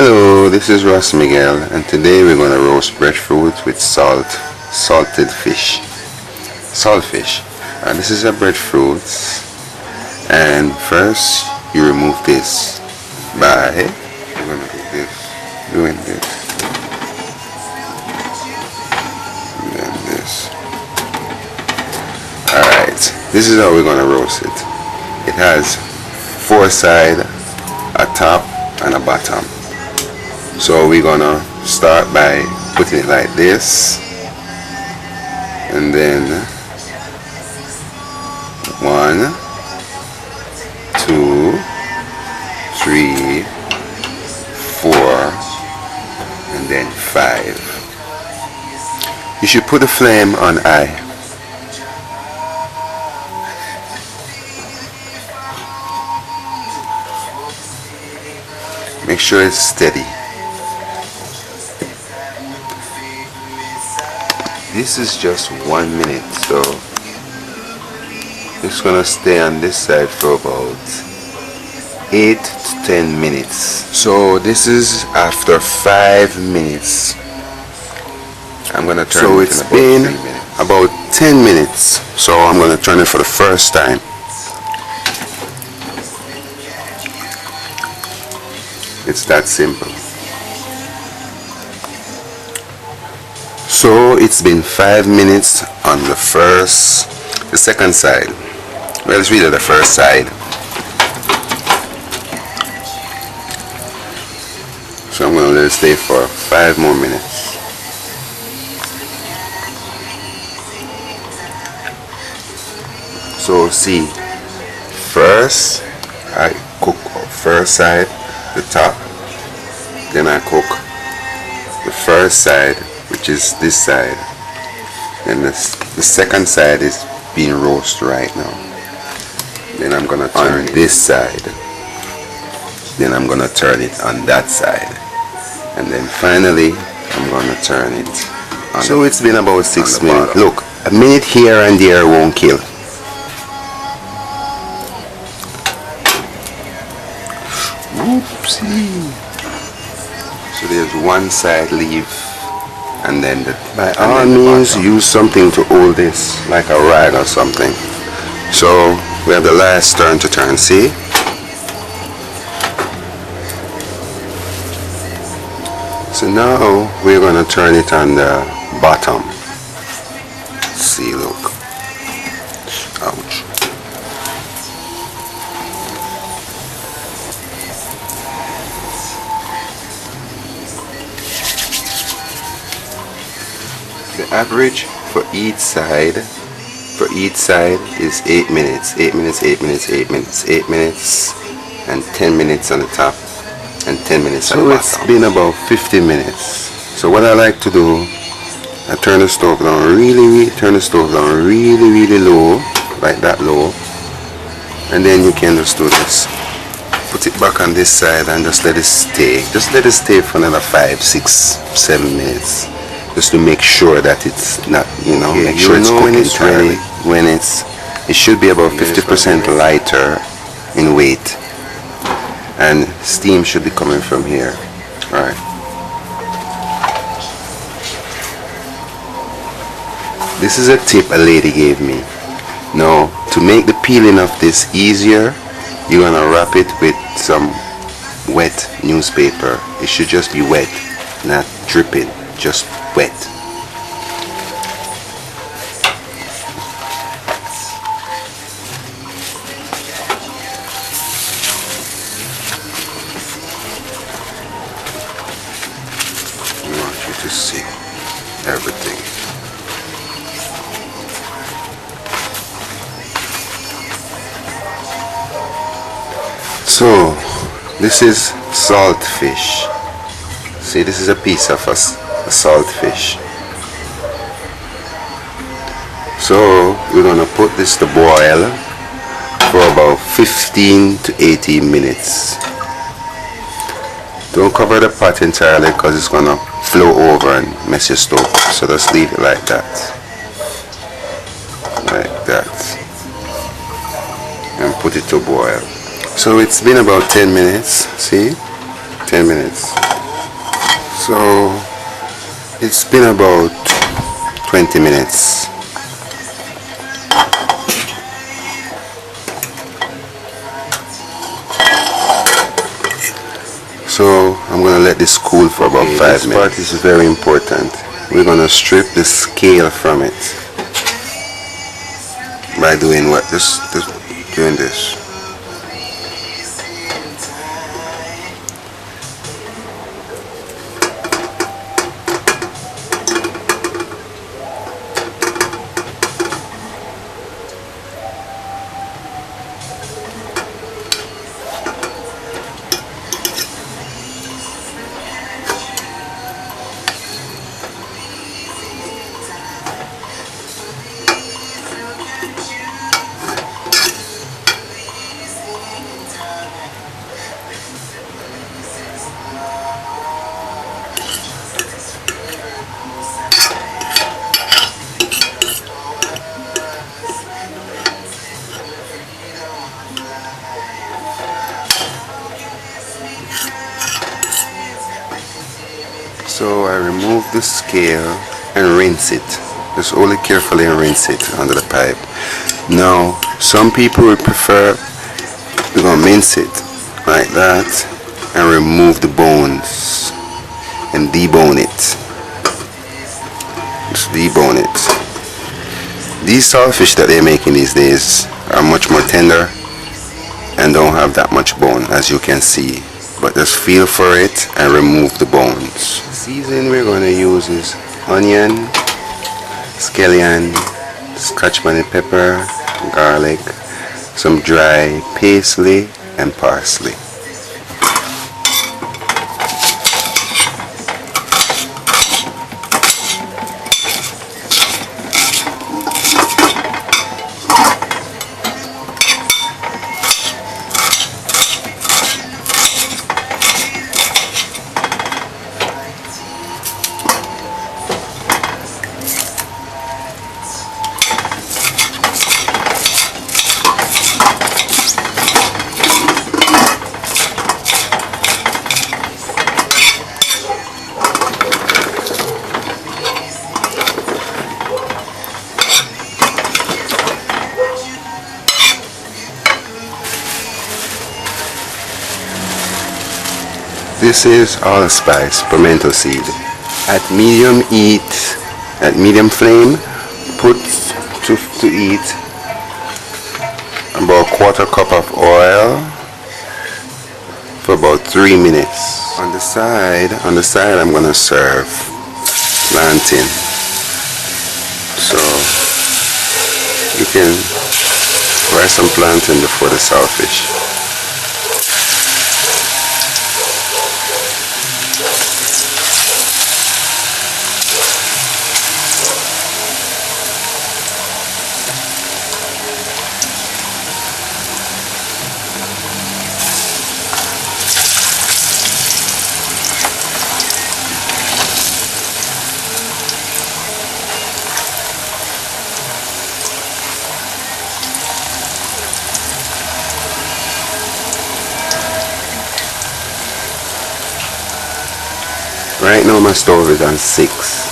Hello, this is Ross Miguel, and today we're going to roast breadfruit with salted fish. Saltfish. This is a breadfruit, and first you remove this by doing this, and then this. Alright, this is how we're going to roast it. It has four sides, a top and a bottom. So we're gonna start by putting it like this, and then 1, 2, 3, 4, and then 5. You should put the flame on high. Make sure it's steady. This is just 1 minute, so it's gonna stay on this side for about 8 to 10 minutes. So this is after 5 minutes. I'm gonna turn it. So it's been about 10 minutes. So I'm gonna turn it for the first time. It's that simple. So it's been 5 minutes on the second side. Well, it's really the first side. So I'm going to let it stay for 5 more minutes. So see, first I cook first side, the top, then I cook the first side, which is this side, and the second side is being roasted right now. Then I'm gonna turn this side, then I'm gonna turn it on that side, and then finally I'm gonna turn it on. So it's been about 6 minutes. Look, a minute here and there won't kill. Oopsie. So there's one side leave, and then by all means use something to hold this, like a rag or something. So we have the last turn to turn, see? So now we're going to turn it on the bottom. See, look. Ouch. The average for each side is 8 minutes. 8 minutes, 8 minutes, 8 minutes, 8 minutes, and 10 minutes on the top, and 10 minutes on the bottom. So it's been about 50 minutes. So what I like to do, I turn the stove down really low, like that low, and then you can just do this. Put it back on this side and just let it stay. Just let it stay for another 5, 6, 7 minutes. Just to make sure that it's not, make sure it's when it's ready, it should be about 50% lighter in weight, and steam should be coming from here. Alright. This is a tip a lady gave me. Now, to make the peeling of this easier, you're gonna wrap it with some wet newspaper. It should just be wet, not dripping, just wet. I want you to see everything. So this is salt fish. See, this is a piece of a salt fish. So we're gonna put this to boil for about 15 to 18 minutes. Don't cover the pot entirely because it's gonna flow over and mess your stove. So just leave it like that. Like that. And put it to boil. So it's been about 10 minutes, see? 10 minutes. So it's been about 20 minutes. So I'm gonna let this cool for about 5 minutes. This part is very important. We're gonna strip the scale from it by doing what? Just doing this. So I remove the scale and rinse it. Just hold it carefully and rinse it under the pipe. Now, some people would prefer, we're going to mince it like that and remove the bones and debone it. Just debone it. These saltfish that they're making these days are much more tender and don't have that much bone, as you can see. But just feel for it and remove the bones. The seasoning we're going to use is onion, scallion, scotch bonnet pepper, garlic, some dry parsley and parsley. This is allspice, pimento seed. At medium heat, at medium flame, put to heat about a quarter cup of oil for about 3 minutes. On the side I'm gonna serve plantain. So you can fry some plantain before the saltfish. Right now my stove is on 6.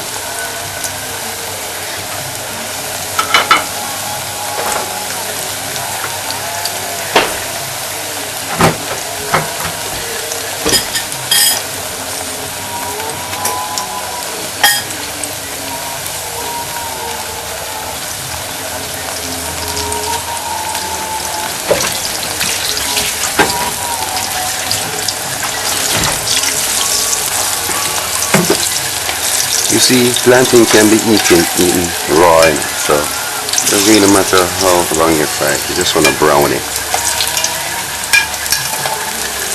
You see, plantain can be eaten raw, so it doesn't really matter how long you fry it. You just want to brown it.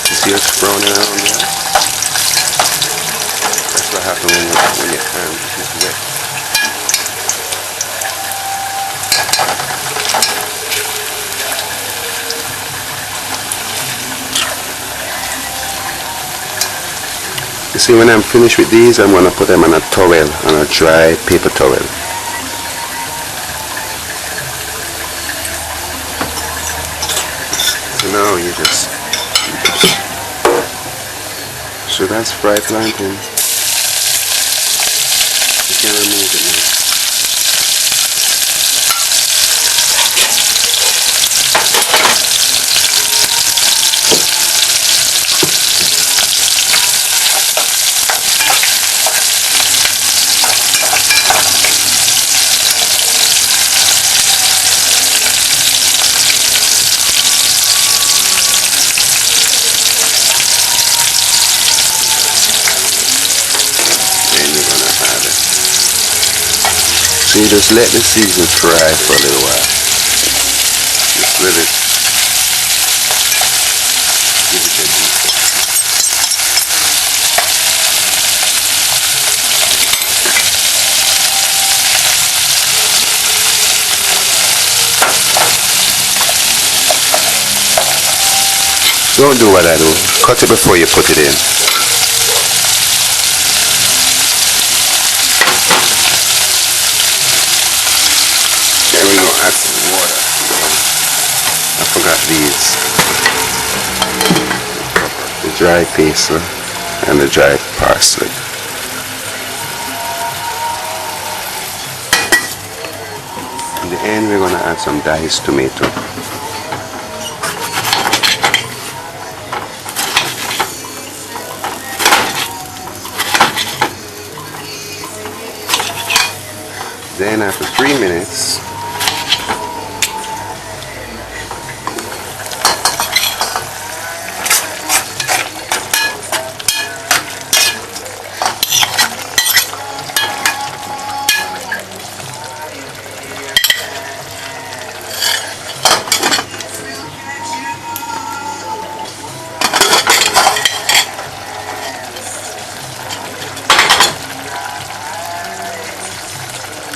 You see it's browning around there? That's what happens when your hand is wet. You see, when I'm finished with these, I'm going to put them on a towel, on a dry paper towel. So now you just So that's fried plantain. You can remove it now. So you just let the season fry for a little while. Just let it give it a beat. Don't do what I do. Cut it before you put it in. There we go, add some water. I forgot these. The dry basil and the dry parsley. In the end we're going to add some diced tomato. Then after 3 minutes,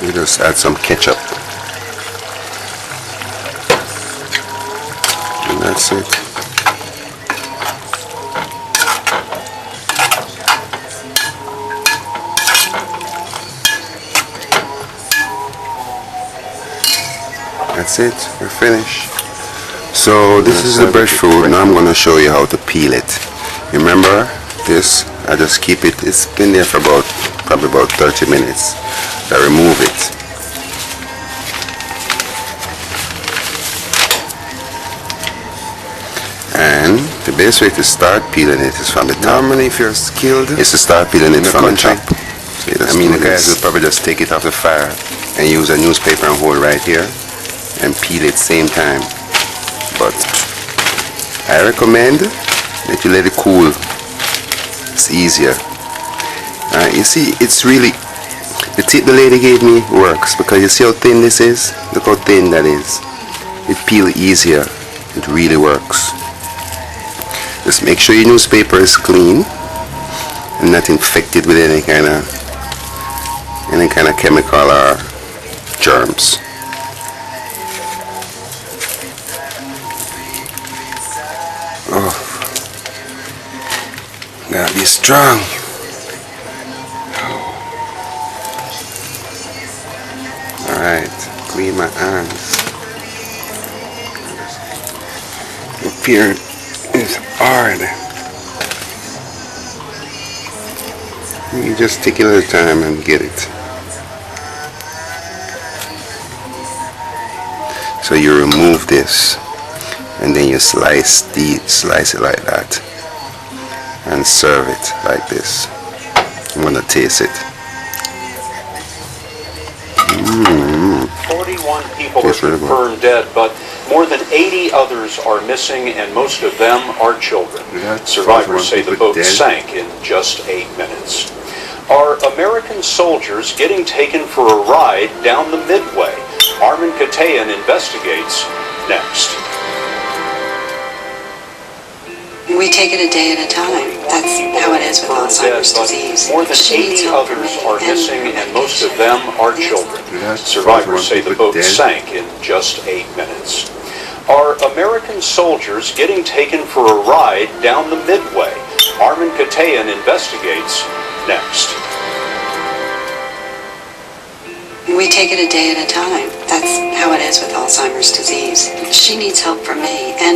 we just add some ketchup. And that's it. That's it, we're finished. So this is the breadfruit. Now I'm going to show you how to peel it. Remember this, I just keep it, it's been there for probably about 30 minutes. I remove it. And the best way to start peeling it is from the top. Normally if you're skilled, is to start peeling it from the top. So I mean the guys will probably just take it off the fire and use a newspaper and hold right here and peel it same time. But I recommend that you let it cool. It's easier. You see, it's really, the tip the lady gave me works because you see how thin this is? Look how thin that is. It peels easier. It really works. Just make sure your newspaper is clean and not infected with any kind of chemical or germs. Oh, gotta be strong. Alright, clean my hands. Up here is hard. You just take it at a time and get it. So you remove this and then you slice it like that and serve it like this. I'm gonna taste it. 41 people are confirmed dead, but more than 80 others are missing, and most of them are children. Survivors say the boat sank in just 8 minutes. Are American soldiers getting taken for a ride down the Midway? Armin Katayan investigates next. We take it a day at a time. That's how it is with Alzheimer's disease. More than 80 others are missing, and most of them are children. Survivors say the boat sank in just 8 minutes. Are American soldiers getting taken for a ride down the Midway? Armin Katayan investigates next. We take it a day at a time. That's how it is with Alzheimer's disease. She needs help from me, and